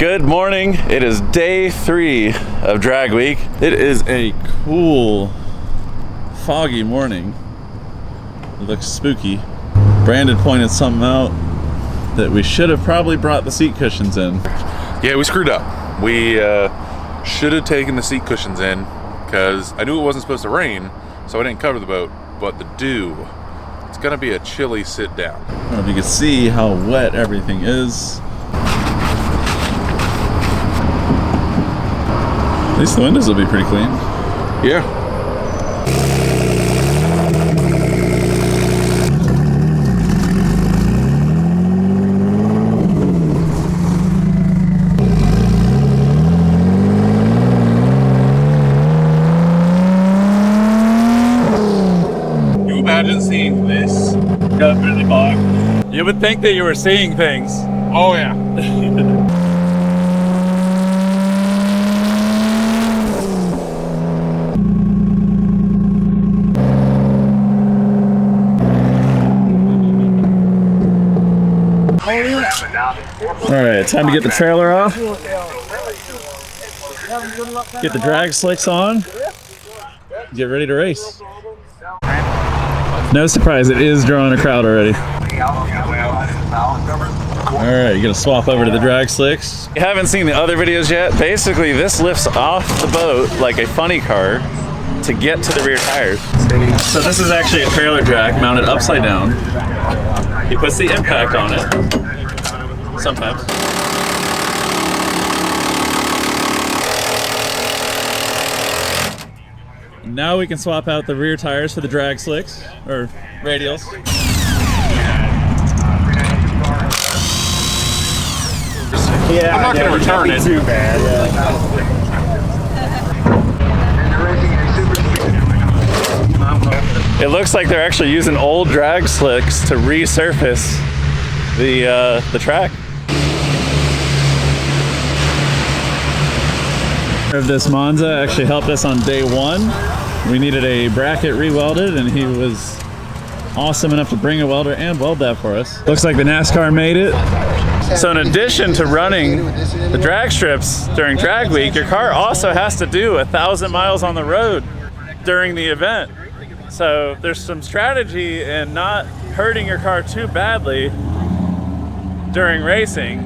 Good morning. It is day 3 of drag week. It is a cool, foggy morning. It looks spooky. Brandon pointed something out that we should have probably brought the seat cushions in. Yeah, we screwed up. We should have taken the seat cushions in because I knew it wasn't supposed to rain, so I didn't cover the boat. But the dew, it's gonna be a chilly sit down. I don't know if you can see how wet everything is. At least the windows will be pretty clean. Yeah. You imagine seeing this? Got really bogged. You would think that you were seeing things. Oh yeah. Alright, time to get the trailer off. Get the drag slicks on. Get ready to race. No surprise, it is drawing a crowd already. Alright, you gotta swap over to the drag slicks. If you haven't seen the other videos yet, basically this lifts off the boat like a funny car to get to the rear tires. So this is actually a trailer drag mounted upside down. He puts the impact on it. Sometimes. Now we can swap out the rear tires for the drag slicks, or radials. Yeah, I'm not going to return it. Too bad. It looks like they're actually using old drag slicks to resurface the track. Of this Monza actually helped us on day 1. We needed a bracket re-welded, and he was awesome enough to bring a welder and weld that for us. Looks like the NASCAR made it. So in addition to running the drag strips during drag week, your car also has to do 1,000 miles on the road during the event. So there's some strategy in not hurting your car too badly during racing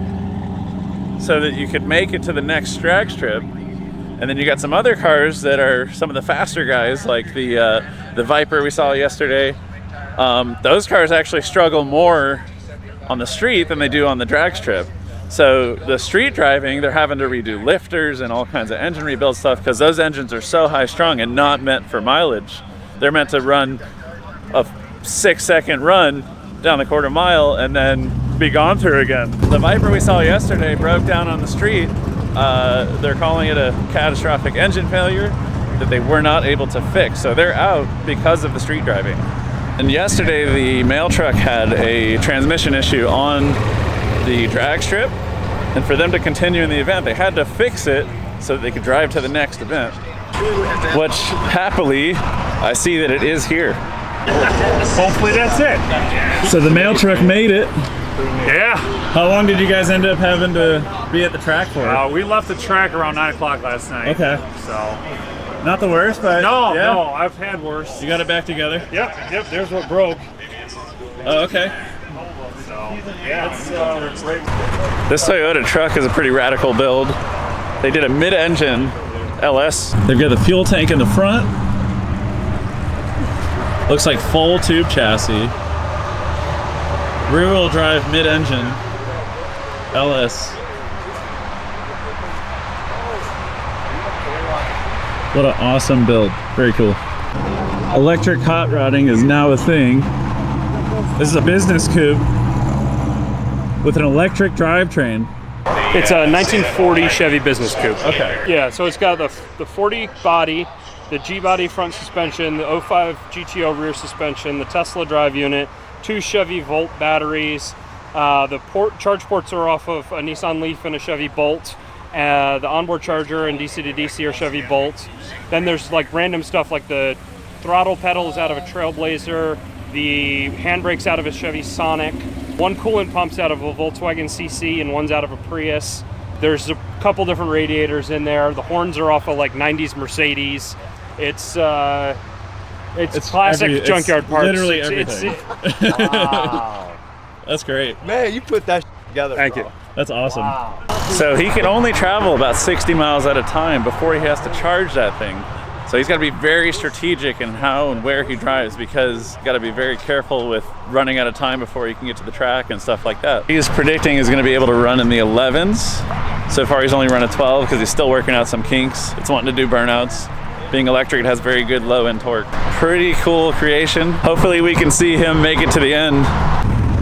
so that you could make it to the next drag strip. And then you got some other cars that are some of the faster guys, like the Viper we saw yesterday. Those cars actually struggle more on the street than they do on the drag strip. So the street driving, they're having to redo lifters and all kinds of engine rebuild stuff because those engines are so high strung and not meant for mileage. They're meant to run a 6-second run down the quarter mile and then be gone through again. The Viper we saw yesterday broke down on the street. They're calling it a catastrophic engine failure that they were not able to fix. So they're out because of the street driving. And yesterday the mail truck had a transmission issue on the drag strip. And for them to continue in the event, they had to fix it so that they could drive to the next event. Which, happily, I see that it is here. Hopefully that's it. So the mail truck made it. Yeah. How long did you guys end up having to be at the track for? We left the track around 9 o'clock last night. Okay. So. Not the worst, but No, yeah. no, I've had worse. You got it back together? Yep, there's what broke. Oh, okay. So, yeah, it's great. This Toyota truck is a pretty radical build. They did a mid-engine LS. They've got the fuel tank in the front. Looks like full tube chassis. Rear-wheel drive mid-engine LS. What an awesome build. Very cool. Electric hot rodding is now a thing. This is a business coupe with an electric drivetrain. It's a 1940 Chevy Business Coupe. Okay. Yeah, so it's got the 40 body, the G-body front suspension, the 05 GTO rear suspension, the Tesla drive unit, 2 Chevy Volt batteries. The charge ports are off of a Nissan Leaf and a Chevy Bolt. The onboard charger and DC to DC are Chevy Bolts. Then there's like random stuff like the throttle pedals out of a Trailblazer, the handbrakes out of a Chevy Sonic, one coolant pump's out of a Volkswagen CC and one's out of a Prius. There's a couple different radiators in there. The horns are off of like 90s Mercedes. It's classic junkyard parts. Literally It's- everything. Wow. That's great. Man, you put that together. Thank bro. you. That's awesome. So he can only travel about 60 miles at a time before he has to charge that thing. So he's got to be very strategic in how and where he drives, because he's got to be very careful with running out of time before he can get to the track and stuff like that. He's predicting he's going to be able to run in the 11s. So far he's only run a 12 because he's still working out some kinks. It's wanting to do burnouts. Being electric, it has very good low end torque. Pretty cool creation. Hopefully we can see him make it to the end.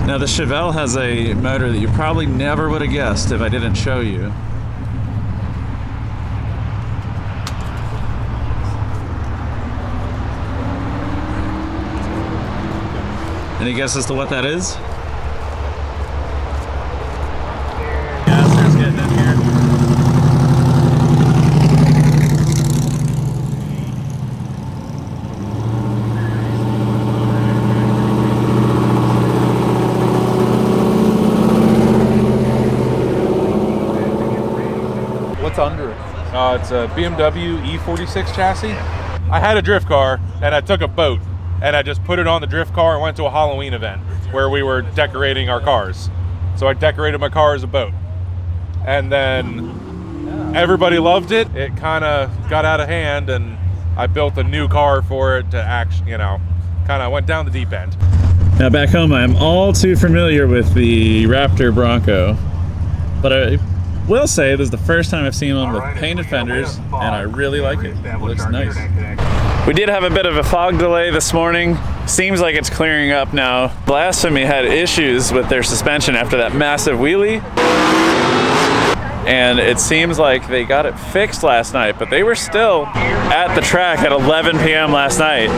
Now the Chevelle has a motor that you probably never would have guessed if I didn't show you. Any guess as to what that is? Gaster's getting in here. What's under it? It's a BMW E46 chassis. I had a drift car and I took a boat and I just put it on the drift car and went to a Halloween event where we were decorating our cars. So I decorated my car as a boat. And then everybody loved it. It kind of got out of hand and I built a new car for it to actually, kind of went down the deep end. Now back home, I'm all too familiar with the Raptor Bronco, but I will say this is the first time I've seen one with painted fenders, and I really like it. It looks nice. We did have a bit of a fog delay this morning. Seems like it's clearing up now. Blasphemy had issues with their suspension after that massive wheelie, and it seems like they got it fixed last night, but they were still at the track at 11 p.m. last night.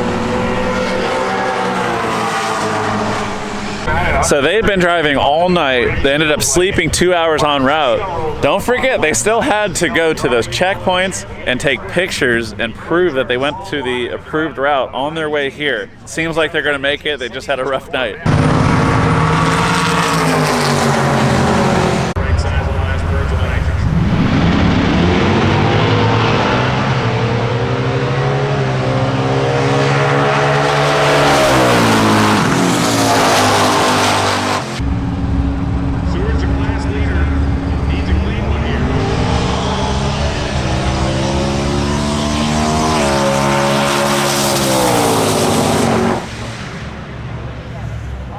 So they'd been driving all night. They ended up sleeping 2 hours en route. Don't forget, they still had to go to those checkpoints and take pictures and prove that they went to the approved route on their way here. Seems like they're gonna make it. They just had a rough night.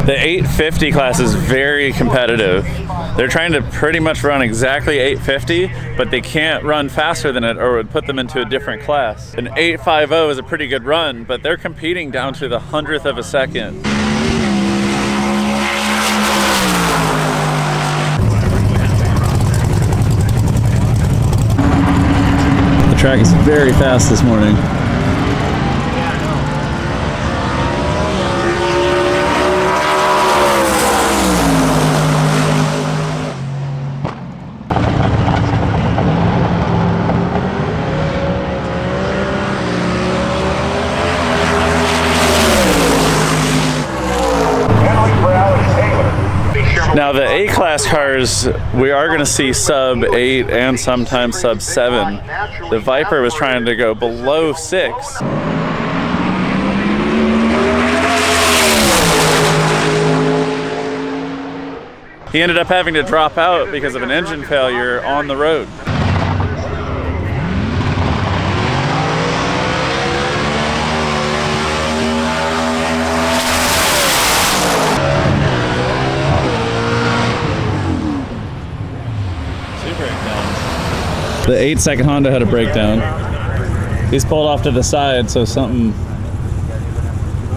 The 850 class is very competitive. They're trying to pretty much run exactly 850, but they can't run faster than it or it would put them into a different class. An 850 is a pretty good run, but they're competing down to the 100th of a second. The track is very fast this morning. Now the A-Class cars, we are going to see sub 8 and sometimes sub 7. The Viper was trying to go below 6. He ended up having to drop out because of an engine failure on the road. The 8-second Honda had a breakdown. He's pulled off to the side, so something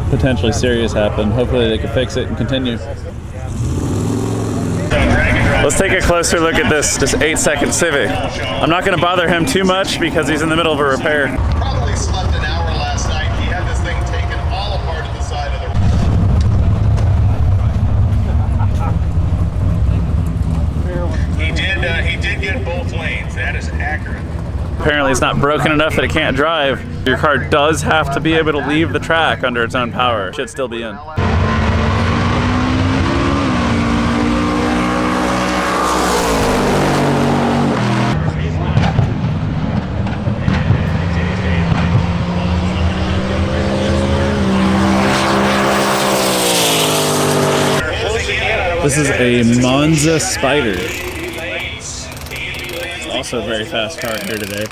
potentially serious happened. Hopefully they can fix it and continue. Let's take a closer look at this 8-second Civic. I'm not going to bother him too much because he's in the middle of a repair. Probably slept an hour last night. He had this thing taken all apart at the side of the He did get both lanes. That is accurate. Apparently it's not broken enough that it can't drive. Your car does have to be able to leave the track under its own power. It should still be in. This is a Monza Spider. It's also a very fast car here today.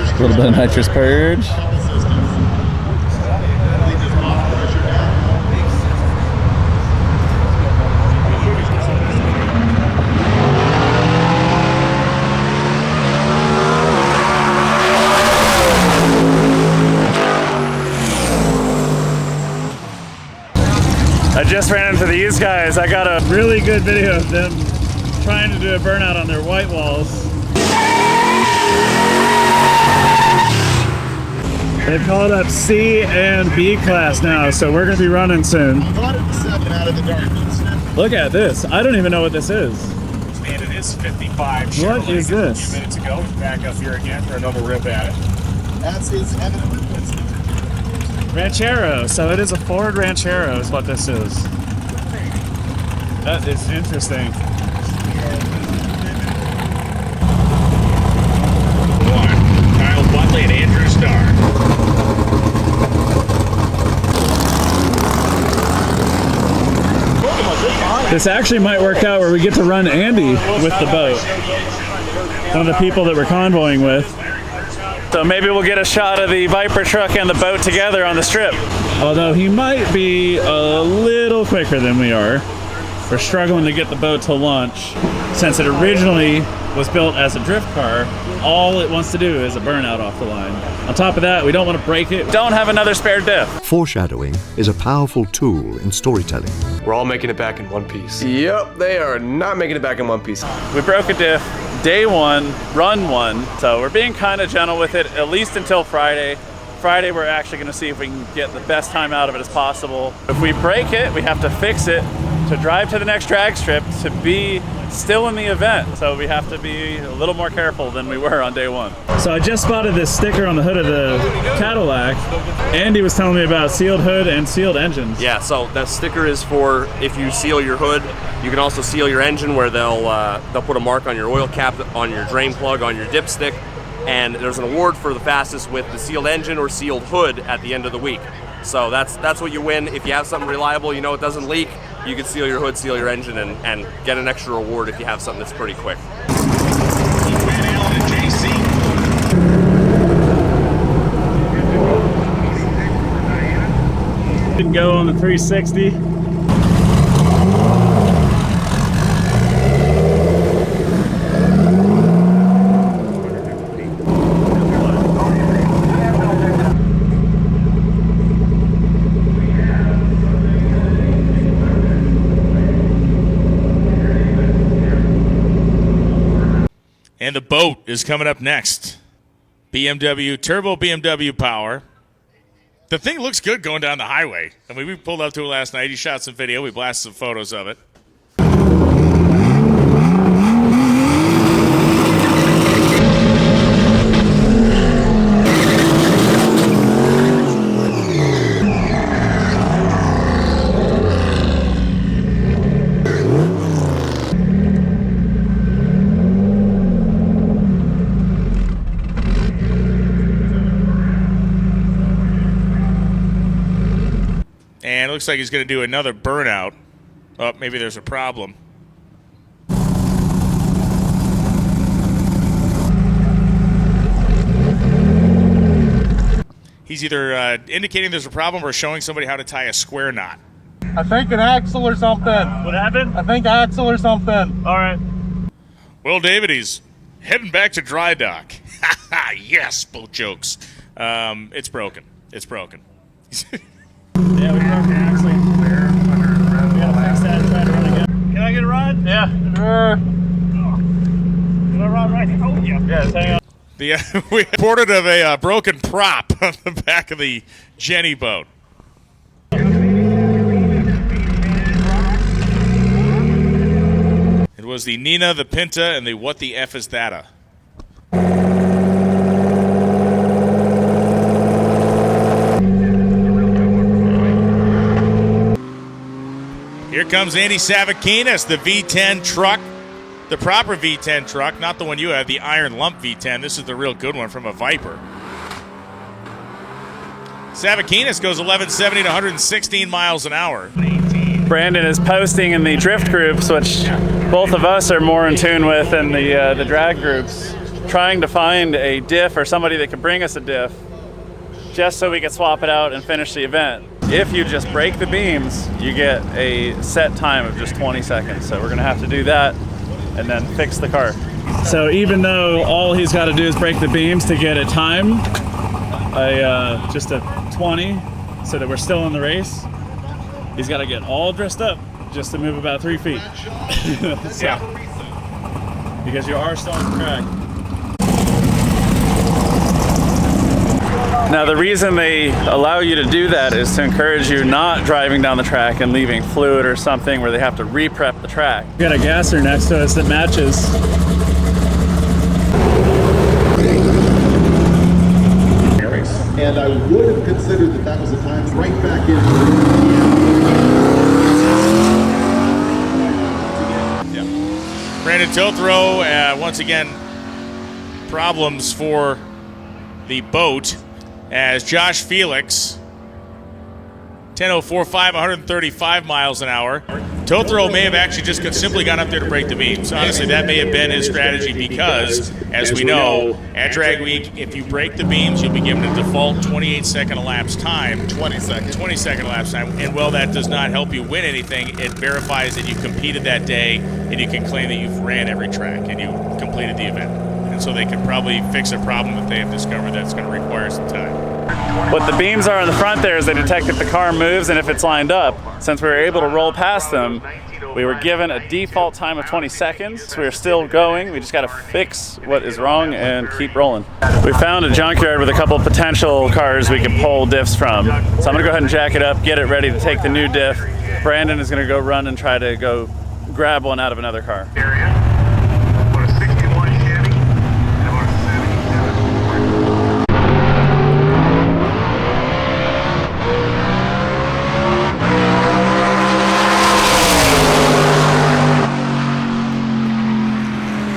A little bit of nitrous purge. I just ran into these guys. I got a really good video of them trying to do a burnout on their white walls. They've called up C and B class now, so we're gonna be running soon. Look at this. I don't even know what this is. Man, it is 55. What is this? A few minutes ago, back up here again for another rip at it. That's his evidence. Ranchero. So it is a Ford Ranchero is what this is. That is interesting. Kyle Butley and Andrew Starr. This actually might work out where we get to run Andy with the boat. One of the people that we're convoying with. So maybe we'll get a shot of the Viper truck and the boat together on the strip. Although he might be a little quicker than we are. We're struggling to get the boat to launch. Since it originally was built as a drift car, all it wants to do is a burnout off the line. On top of that, we don't want to break it. Don't have another spare diff. Foreshadowing is a powerful tool in storytelling. We're all making it back in one piece. Yep, they are not making it back in one piece. We broke a diff day one, run one, so we're being kind of gentle with it, at least until Friday. Friday, we're actually going to see if we can get the best time out of it as possible. If we break it, we have to fix it to drive to the next drag strip to be still in the event. So we have to be a little more careful than we were on day one. So I just spotted this sticker on the hood of the Cadillac. Andy was telling me about sealed hood and sealed engines. Yeah, so that sticker is for if you seal your hood. You can also seal your engine where they'll put a mark on your oil cap, on your drain plug, on your dipstick, and there's an award for the fastest with the sealed engine or sealed hood at the end of the week. So that's what you win. If you have something reliable, you know it doesn't leak, you can seal your hood, seal your engine, and get an extra reward if you have something that's pretty quick. Van Allen and JC. Didn't go on the 360. And the boat is coming up next. BMW, turbo BMW power. The thing looks good going down the highway. I mean, we pulled up to it last night. He shot some video. We blasted some photos of it. And it looks like he's going to do another burnout. Oh, maybe there's a problem. He's either indicating there's a problem or showing somebody how to tie a square knot. I think an axle or something. What happened? I think axle or something. All right. Well, David, he's heading back to dry dock. Yes, boat jokes. It's broken. It's broken. Yeah, we broke the axle. We gotta fix that and try to run again. Can I get a ride? Yeah. Sure. Can I ride right here? Oh, yeah. Yeah, hang on. We reported of a broken prop on the back of the Jenny boat. It was the Nina, the Pinta, and the What the F is that-a. Here comes Andy Savakinas, the V10 truck, the proper V10 truck, not the one you have, the Iron Lump V10. This is the real good one from a Viper. Savakinas goes 1170 to 116 miles an hour. Brandon is posting in the drift groups, which both of us are more in tune with than the drag groups, trying to find a diff or somebody that could bring us a diff just so we could swap it out and finish the event. If you just break the beams, you get a set time of just 20 seconds. So we're gonna have to do that and then fix the car. So even though all he's got to do is break the beams to get a time, just a 20, so that we're still in the race, he's got to get all dressed up just to move about 3 feet. So, because you are still on the track. Now the reason they allow you to do that is to encourage you not driving down the track and leaving fluid or something where they have to re-prep the track. We got a gasser next to us that matches. And I would have considered that that was a time right back in. Yeah. Brandon Tothrow, once again, problems for the boat as Josh Felix, 10:04.5, 135 miles an hour. Tothrow may have actually just simply gone up there to break the beams. Honestly, that may have been his strategy because, as we know, at Drag Week, if you break the beams, you'll be given a default 28-second elapsed time. 20-second elapsed time. And while that does not help you win anything, it verifies that you competed that day and you can claim that you've ran every track and you completed the event. And so they can probably fix a problem that they have discovered that's going to require some time. What the beams are in the front there is they detect if the car moves and if it's lined up. Since we were able to roll past them, we were given a default time of 20 seconds. So we're still going. We just got to fix what is wrong and keep rolling. We found a junkyard with a couple potential cars we could pull diffs from. So I'm going to go ahead and jack it up, get it ready to take the new diff. Brandon is going to go run and try to go grab one out of another car.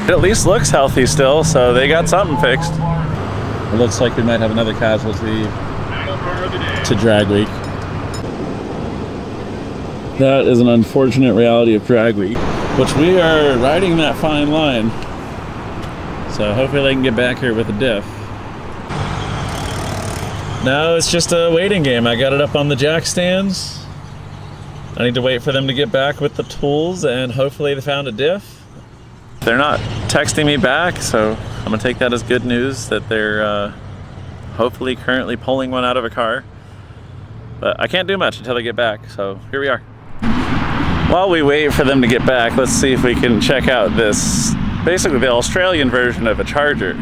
It at least looks healthy still, so they got something fixed. It looks like we might have another casualty to Drag Week. That is an unfortunate reality of Drag Week, which we are riding that fine line. So hopefully they can get back here with a diff. No, it's just a waiting game. I got it up on the jack stands. I need to wait for them to get back with the tools and hopefully they found a diff. They're not texting me back, so I'm gonna take that as good news that they're hopefully currently pulling one out of a car. But I can't do much until they get back, so here we are. While we wait for them to get back, let's see if we can check out this, basically the Australian version of a Charger. So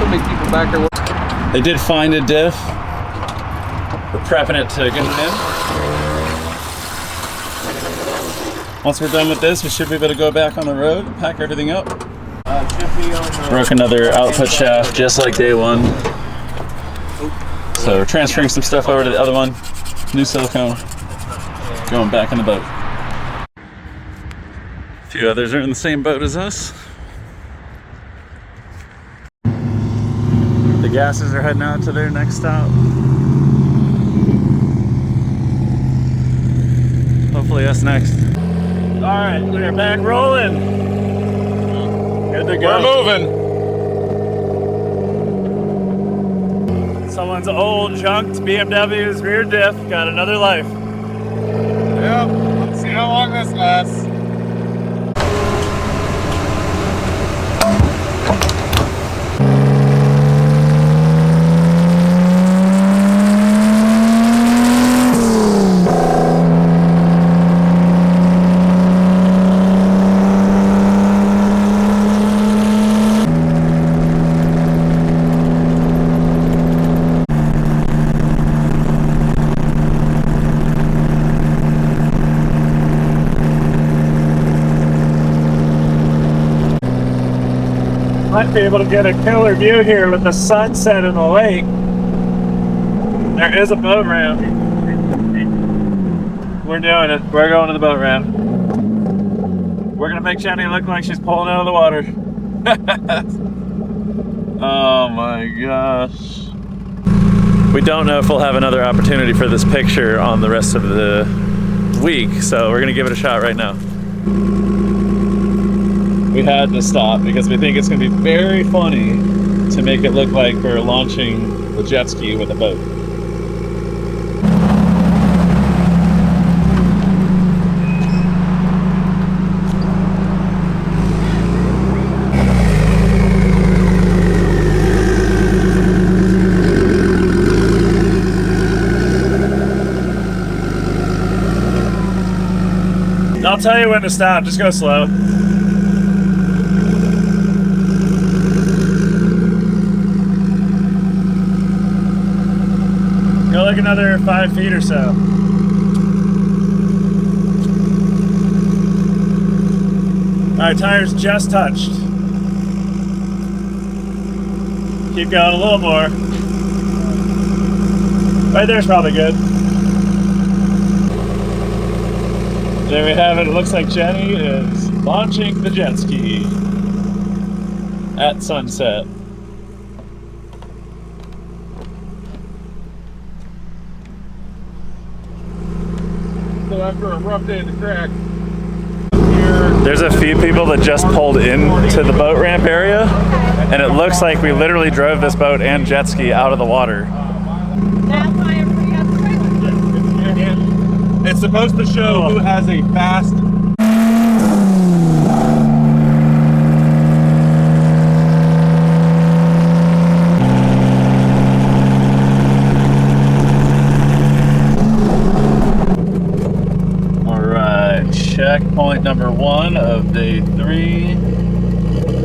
many people back there. They did find a diff. We're prepping it to get it in. Once we're done with this, we should be able to go back on the road, pack everything up. Broke another output shaft, just like day one. So we're transferring some stuff over to the other one. New silicone, going back in the boat. A few others are in the same boat as us. The gases are heading out to their next stop. Hopefully us next. All right, we're back rolling. Good to go. We're moving. Someone's old junked BMW's rear diff got another life. Yep. Let's see how long this lasts. Might be able to get a killer view here with the sunset in the lake. There is a boat ramp. We're doing it. We're going to the boat ramp. We're gonna make Jenny look like she's pulling out of the water. Oh my gosh. We don't know if we'll have another opportunity for this picture on the rest of the week, so we're gonna give it a shot right now. We had to stop because we think it's gonna be very funny to make it look like we're launching the jet ski with a boat. I'll tell you when to stop, just go slow. Go like another 5 feet or so. Alright, tires just touched. Keep going a little more. Right there's probably good. There we have it. It looks like Jenny is launching the jet ski at sunset. So after a rough day in the crack, There's a few people that just pulled into the boat ramp area, and it looks like we literally drove this boat and jet ski out of the water. That's why everybody has a trailer. it's supposed to show who has a fast. Checkpoint number 1 of day 3,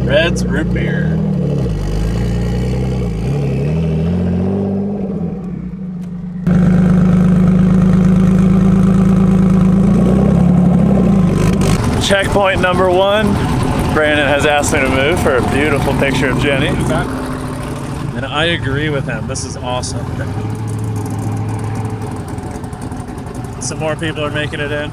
Red's Root Beer. Checkpoint number 1, Brandon has asked me to move for a beautiful picture of Jenny. And I agree with him, this is awesome. Some more people are making it in.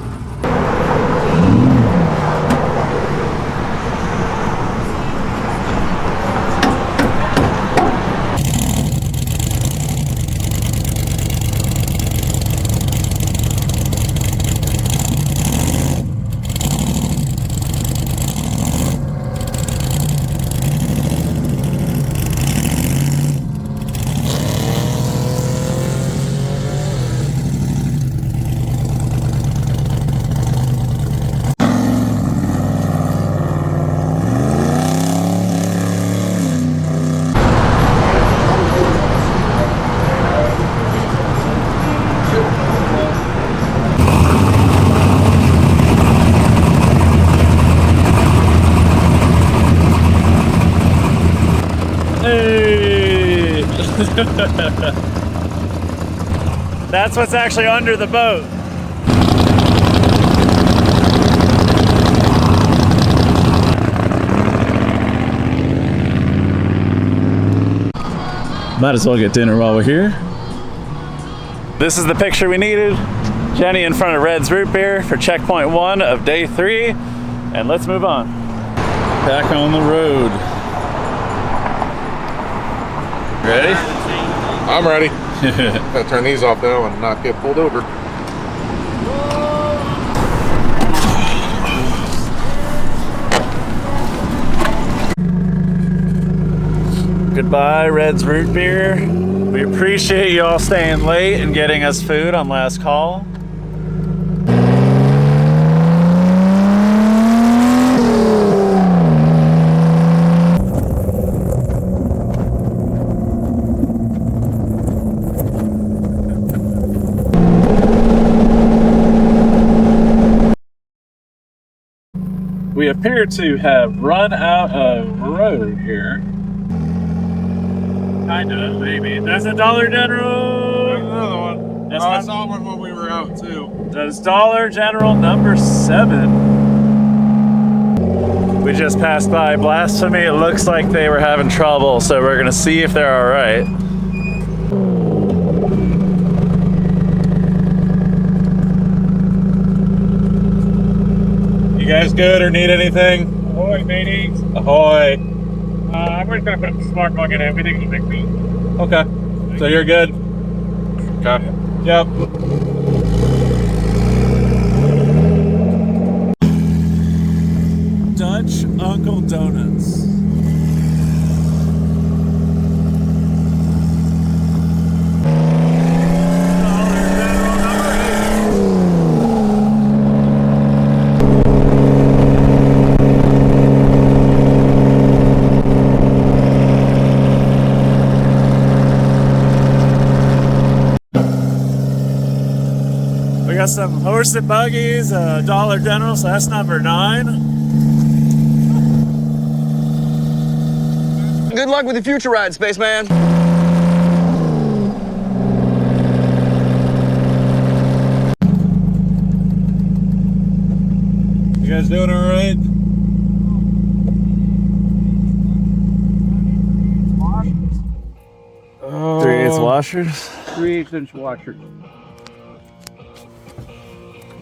That's what's actually under the boat. Might as well get dinner while we're here. This is the picture we needed. Jenny in front of Red's Root Beer for checkpoint 1 of day 3. And let's move on. Back on the road. Ready? I'm ready. Gotta turn these off though and not get pulled over. Goodbye, Red's Root Beer. We appreciate you all staying late and getting us food on last call. We appear to have run out of road here. Kind of, maybe. That's a Dollar General! There's another one. That's I saw one when we were out too. That's Dollar General number 7. We just passed by Blasphemy. It looks like they were having trouble, so we're gonna see if they're all right. You guys good or need anything? Ahoy, mateys. Ahoy. I'm just gonna put the spark plug in it. We think it'll make me. Okay. So you're good? Okay. Yep. Dutch Uncle Donuts. We got some horse and buggies, Dollar General, so that's number 9. Good luck with the future ride, spaceman. You guys doing all right? Oh, 3/8 washers. 3/8-inch washer.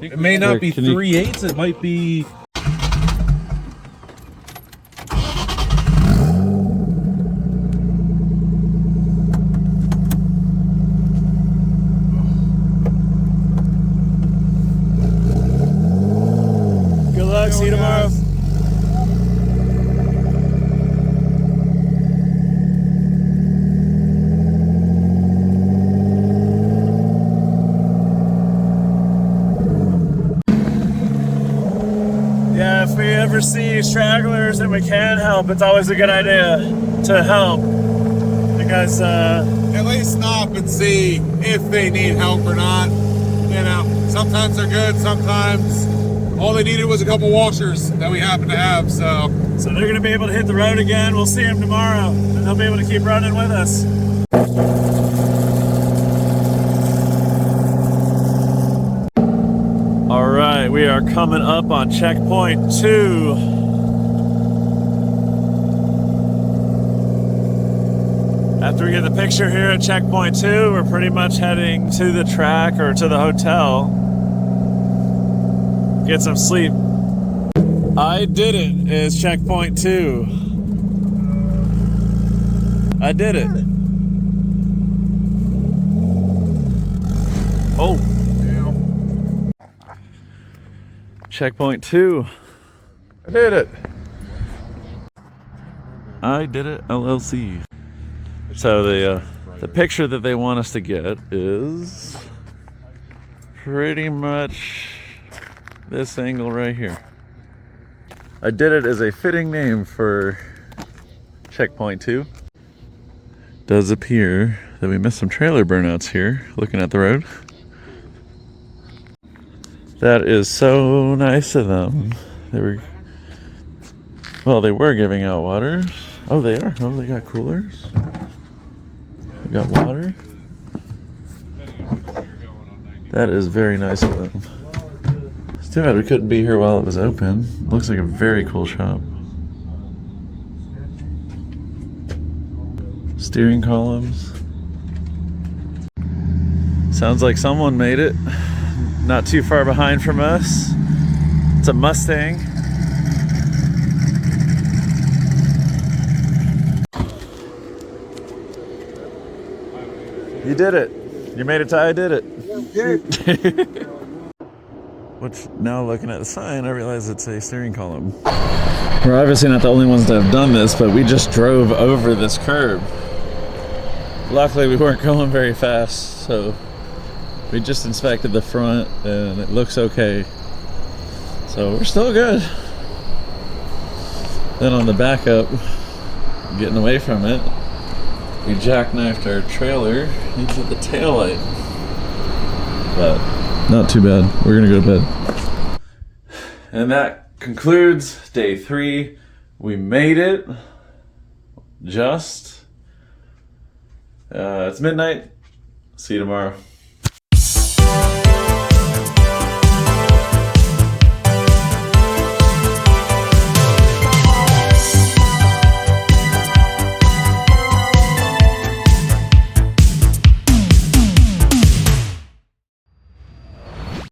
It may not be 3/8, it might be. Good luck, see you tomorrow. Yeah, if we ever see stragglers and we can help, it's always a good idea to help. Because, At least stop and see if they need help or not. You know, sometimes they're good, sometimes all they needed was a couple washers that we happen to have, so they're going to be able to hit the road again. We'll see them tomorrow, and they'll be able to keep running with us. All right, we are coming up on checkpoint 2. After we get the picture here at checkpoint 2, we're pretty much heading to the track or to the hotel. Get some sleep. I did it is checkpoint 2. I did it. Oh. Checkpoint 2. I did it. I did it, LLC. So the picture that they want us to get is pretty much this angle right here. I did it as a fitting name for checkpoint 2. Does appear that we missed some trailer burnouts here, looking at the road. That is so nice of them. They were giving out water. Oh, they are. Oh, they got coolers. We got water. That is very nice of them. It's too bad we couldn't be here while it was open. Looks like a very cool shop. Steering columns. Sounds like someone made it. Not too far behind from us. It's a Mustang. You did it. You made it to I did it. Which, now looking at the sign, I realize it's a steering column. We're obviously not the only ones that have done this, but we just drove over this curb. Luckily, we weren't going very fast, so we just inspected the front and it looks okay. So we're still good. Then on the backup, getting away from it, we jackknifed our trailer into the taillight. But not too bad. We're gonna go to bed. And that concludes day 3. We made it. Just. It's midnight. See you tomorrow.